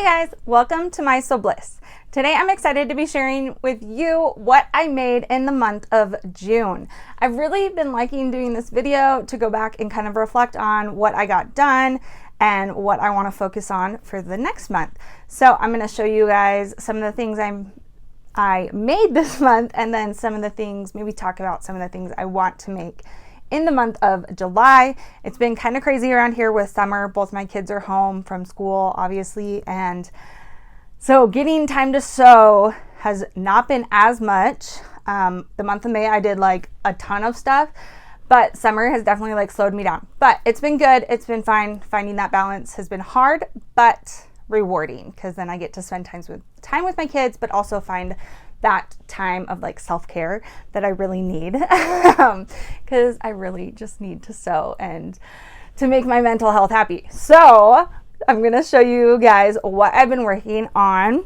Hey guys, welcome to My Sew Bliss. Today I'm excited to be sharing with you what I made in the month of June. I've really been liking doing this video to go back and kind of reflect on what I got done and what I want to focus on for the next month. So I'm going to show you guys some of the things I made this month, and then some of the things, maybe talk about some of the things I want to make in the month of July. It's been kind of crazy around here with summer. Both my kids are home from school, obviously, and so getting time to sew has not been as much. The month of May I did like a ton of stuff, but summer has definitely like slowed me down. But it's been good. It's been fine. Finding that balance has been hard, but rewarding, because then I get to spend time with my kids, but also find that time of like self-care that I really need, because I really just need to sew and to make my mental health happy. So I'm gonna show you guys what I've been working on.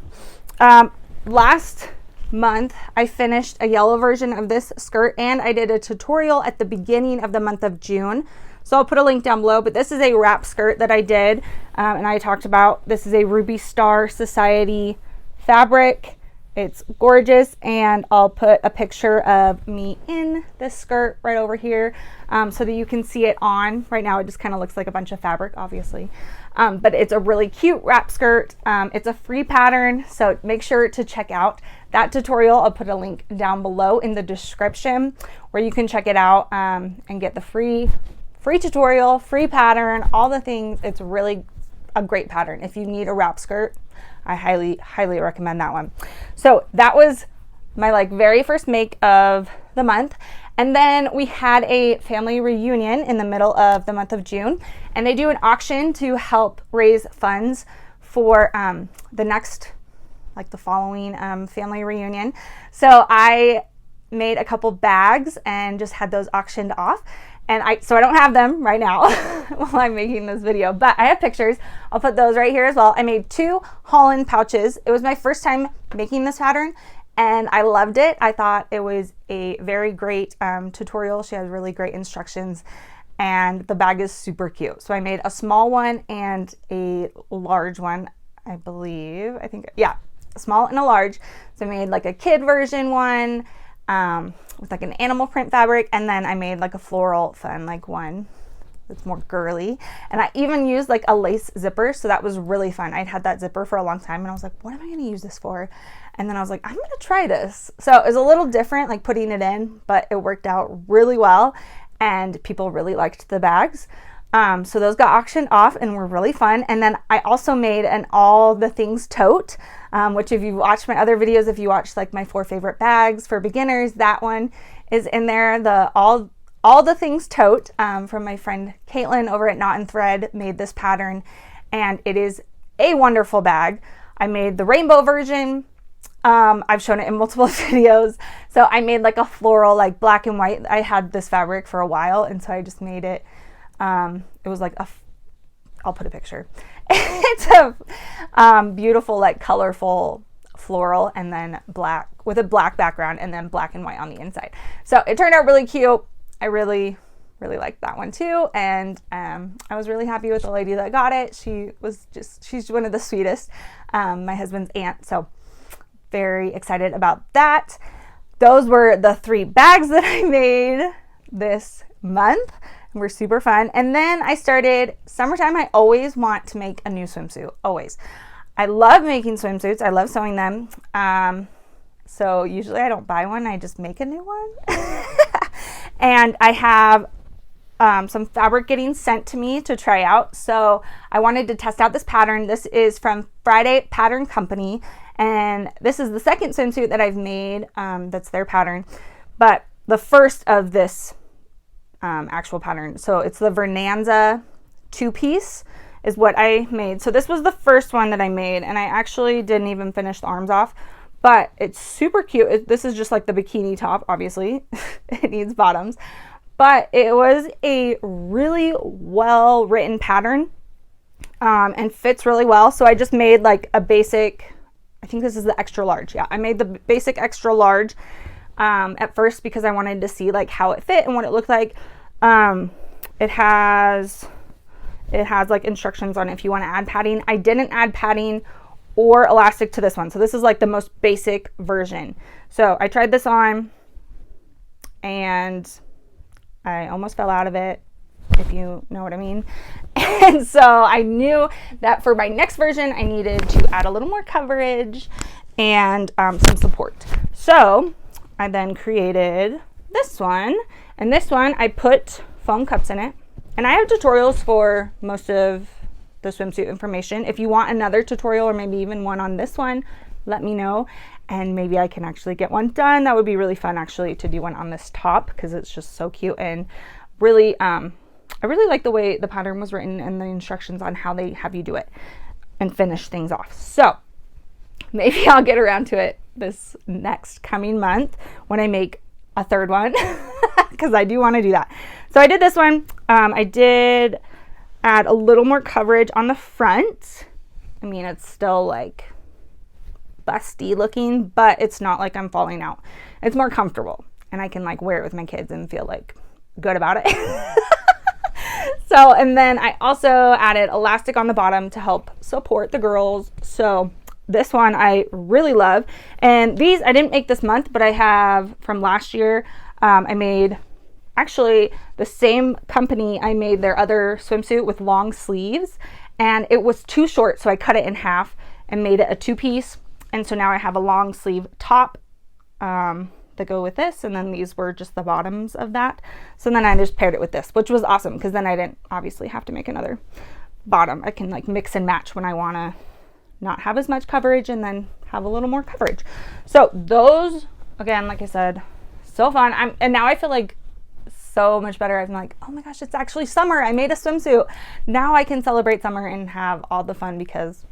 Last month I finished a yellow version of this skirt, and I did a tutorial at the beginning of the month of June. So I'll put a link down below, but this is a wrap skirt that I did, and I talked about. This is a Ruby Star Society fabric. It's gorgeous, and I'll put a picture of me in this skirt right over here so that you can see it on. Right now it just kind of looks like a bunch of fabric, obviously, but it's a really cute wrap skirt. It's a free pattern, so make sure to check out that tutorial. I'll put a link down below in the description where you can check it out and get the free tutorial, free pattern, all the things. It's really a great pattern if you need a wrap skirt. I highly recommend that one. So that was my like very first make of the month. And then we had a family reunion in the middle of the month of June, and they do an auction to help raise funds for the following family reunion. So I made a couple bags and just had those auctioned off. And so I don't have them right now while I'm making this video, but I have pictures. I'll put those right here as well. I made 2 Holland pouches. It was my first time making this pattern, and I loved it. I thought it was a very great tutorial. She has really great instructions, and the bag is super cute. So I made a small one and a large one, I believe. Yeah, a small and a large. So I made like a kid version one, with like an animal print fabric, and then I made like a floral fun like one that's more girly, and I even used like a lace zipper, so that was really fun. I'd had that zipper for a long time, and I was like, what am I going to use this for? And then I was like, I'm going to try this. So it was a little different like putting it in, but it worked out really well, and people really liked the bags. So those got auctioned off and were really fun. And then I also made an all the things tote, which if you watch my other videos, if you watch like my 4 favorite bags for beginners, that one is in there. The all the things tote from my friend Caitlin over at Knot and Thread made this pattern, and it is a wonderful bag. I made the rainbow version. I've shown it in multiple videos. So I made like a floral, like black and white. I had this fabric for a while, and so I just made it. It was like I'll put a picture. It's a beautiful, like colorful floral, and then black with a black background, and then black and white on the inside. So it turned out really cute. I really liked that one too. And I was really happy with the lady that got it. She's one of the sweetest, my husband's aunt. So very excited about that. Those were the 3 bags that I made this month. Were super fun. And then I started summertime. I always want to make a new swimsuit, always. I love making swimsuits. I love sewing them. So usually I don't buy one, I just make a new one. And I have some fabric getting sent to me to try out. So I wanted to test out this pattern. This is from Friday Pattern Company, and this is the second swimsuit that I've made that's their pattern, but the first of this actual pattern. So it's the Vernanza 2-piece is what I made. So this was the first one that I made, and I actually didn't even finish the arms off, but it's super cute. This is just like the bikini top, obviously. It needs bottoms, but it was a really well written pattern and fits really well. So I just made like a basic, I think this is the extra large. Yeah, I made the basic extra large at first because I wanted to see like how it fit and what it looked like. It has like instructions on if you want to add padding. I didn't add padding or elastic to this one. So this is like the most basic version. So I tried this on and I almost fell out of it, if you know what I mean. And so I knew that for my next version, I needed to add a little more coverage and some support. So I then created this one, and this one I put foam cups in it. And I have tutorials for most of the swimsuit information. If you want another tutorial or maybe even one on this one, let me know. And maybe I can actually get one done. That would be really fun actually to do one on this top because it's just so cute and really, I really like the way the pattern was written and the instructions on how they have you do it and finish things off. So maybe I'll get around to it this next coming month when I make a third one because I do want to do that. So I did this one. I did add a little more coverage on the front. I mean, it's still like busty looking, but it's not like I'm falling out. It's more comfortable and I can like wear it with my kids and feel like good about it. So, and then I also added elastic on the bottom to help support the girls. So this one I really love. And these I didn't make this month, but I have from last year. I made actually the same company. I made their other swimsuit with long sleeves and it was too short. So I cut it in half and made it a 2-piece. And so now I have a long sleeve top that go with this. And then these were just the bottoms of that. So then I just paired it with this, which was awesome because then I didn't obviously have to make another bottom. I can like mix and match when I want to not have as much coverage and then have a little more coverage. So those, again, like I said, so fun. And now I feel like so much better. I'm like, oh my gosh, it's actually summer. I made a swimsuit. Now I can celebrate summer and have all the fun because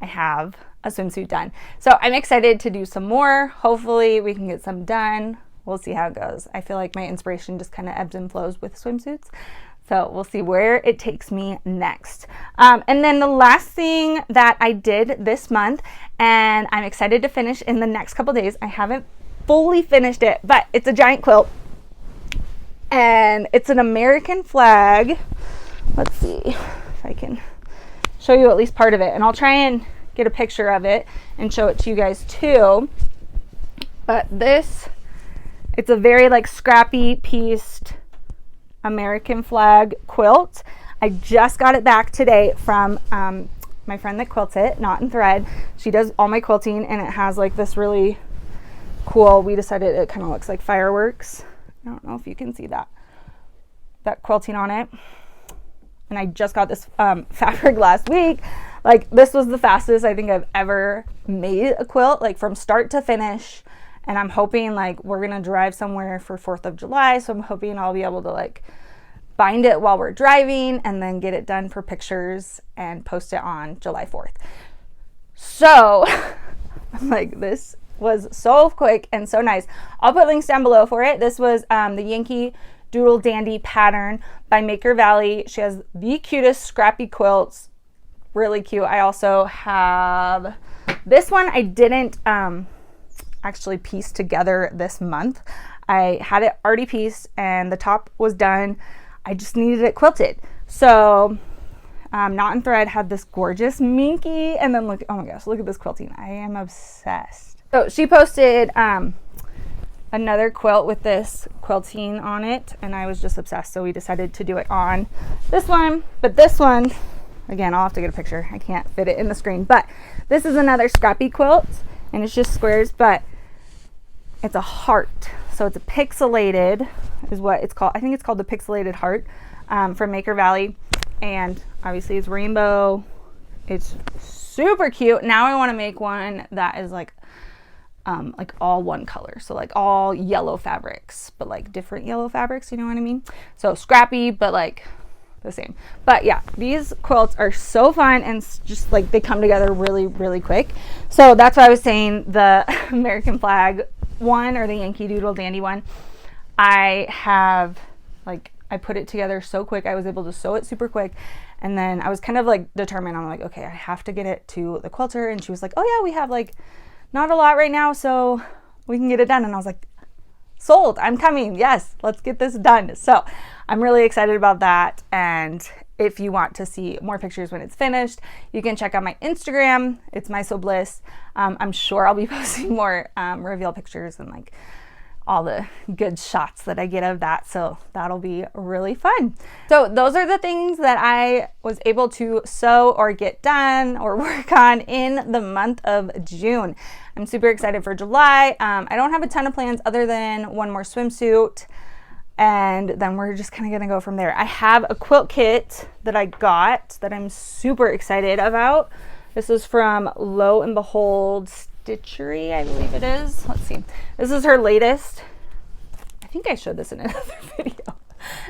I have a swimsuit done. So I'm excited to do some more. Hopefully we can get some done. We'll see how it goes. I feel like my inspiration just kind of ebbs and flows with swimsuits. So we'll see where it takes me next. And then the last thing that I did this month, and I'm excited to finish in the next couple days. I haven't fully finished it, but it's a giant quilt. And it's an American flag. Let's see if I can show you at least part of it. And I'll try and get a picture of it and show it to you guys too. But this, it's a very like scrappy pieced American flag quilt. I just got it back today from my friend that quilts it, Knot and Thread. She does all my quilting and it has like this really cool, we decided it kind of looks like fireworks. I don't know if you can see that quilting on it. And I just got this fabric last week. Like this was the fastest I think I've ever made a quilt, like from start to finish. And I'm hoping like we're gonna drive somewhere for 4th of July. So I'm hoping I'll be able to like bind it while we're driving and then get it done for pictures and post it on July 4th. So I'm like, this was so quick and so nice. I'll put links down below for it. This was the Yankee Doodle Dandy pattern by Maker Valley. She has the cutest scrappy quilts, really cute. I also have this one. I didn't actually piece together this month. I had it already pieced and the top was done. I just needed it quilted. So Knot and Thread had this gorgeous minky, and then look, oh my gosh, look at this quilting. I am obsessed. So she posted another quilt with this quilting on it, and I was just obsessed. So we decided to do it on this one. But this one, again, I'll have to get a picture. I can't fit it in the screen. But this is another scrappy quilt, and it's just squares, but it's a heart. So it's a pixelated, is what it's called. I think it's called the pixelated heart from Maker Valley. And obviously it's rainbow. It's super cute. Now I want to make one that is like all one color. So like all yellow fabrics, but like different yellow fabrics, you know what I mean? So scrappy, but like the same. But yeah, these quilts are so fun and just like they come together really, really quick. So that's why I was saying the American flag one or the Yankee Doodle Dandy one, I have like, I put it together so quick. I was able to sew it super quick. And then I was kind of like determined. I'm like, okay, I have to get it to the quilter. And she was like, oh yeah, we have like not a lot right now, so we can get it done. And I was like, sold, I'm coming. Yes, let's get this done. So I'm really excited about that. And if you want to see more pictures when it's finished, you can check out my Instagram. It's My Sew Bliss. I'm sure I'll be posting more reveal pictures and like all the good shots that I get of that. So that'll be really fun. So those are the things that I was able to sew or get done or work on in the month of June. I'm super excited for July. I don't have a ton of plans other than one more swimsuit, and then we're just kind of gonna go from there. I have a quilt kit that I got that I'm super excited about. This is from Lo and Behold Stitchery, I believe it is. Let's see. This is her latest. I think I showed this in another video.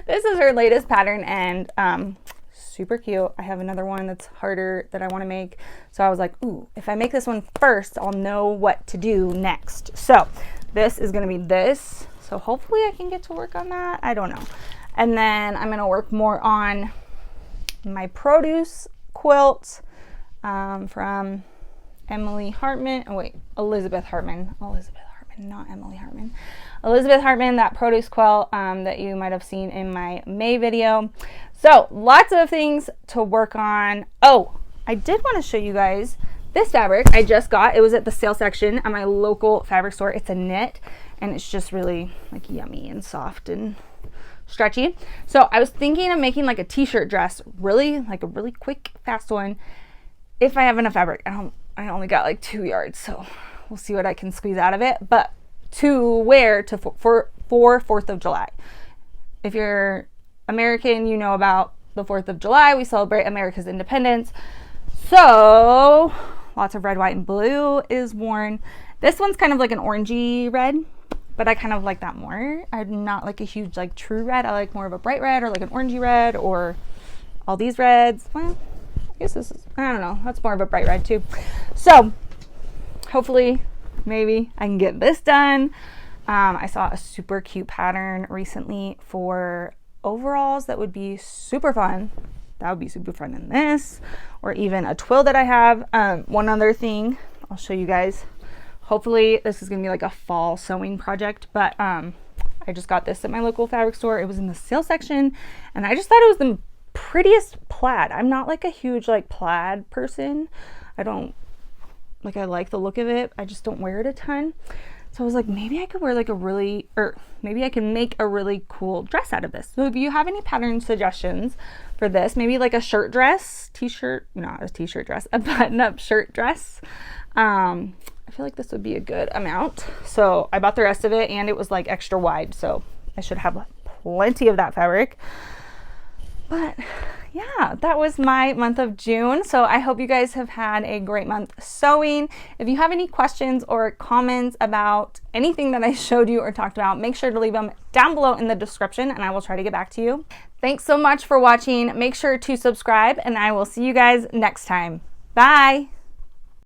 This is her latest pattern, and super cute. I have another one that's harder that I want to make. So I was like, ooh, if I make this one first, I'll know what to do next. So this is going to be this. So hopefully I can get to work on that. I don't know. And then I'm going to work more on my produce quilt from Emily Hartman. Oh wait, Elizabeth Hartman, not Emily Hartman. Elizabeth Hartman, that produce quilt that you might have seen in my May video. So lots of things to work on. Oh, I did want to show you guys this fabric I just got. It was at the sale section at my local fabric store. It's a knit, and it's just really like yummy and soft and stretchy. So I was thinking of making like a t-shirt dress, really like a really quick, fast one. If I have enough fabric, I only got like 2 yards, so we'll see what I can squeeze out of it. But to wear to for 4th of July. If you're American, you know about the 4th of July. We celebrate America's independence. So lots of red, white, and blue is worn. This one's kind of like an orangey red, but I kind of like that more. I'm not like a huge like true red. I like more of a bright red or like an orangey red or all these reds. Well, I guess this is, I don't know, that's more of a bright red too. So hopefully maybe I can get this done. I saw a super cute pattern recently for overalls that would be super fun. That would be super fun in this, or even a twill that I have. One other thing I'll show you guys. Hopefully this is gonna be like a fall sewing project, but I just got this at my local fabric store. It was in the sale section, and I just thought it was the prettiest plaid. I'm not like a huge like plaid person. I like the look of it. I just don't wear it a ton. So I was like, maybe I could wear like maybe I can make a really cool dress out of this. So if you have any pattern suggestions for this, maybe like a shirt dress, not a t-shirt dress, a button-up shirt dress. I feel like this would be a good amount. So I bought the rest of it, and it was like extra wide, so I should have plenty of that fabric. But yeah, that was my month of June. So I hope you guys have had a great month sewing. If you have any questions or comments about anything that I showed you or talked about, make sure to leave them down below in the description, and I will try to get back to you. Thanks so much for watching. Make sure to subscribe, and I will see you guys next time. Bye.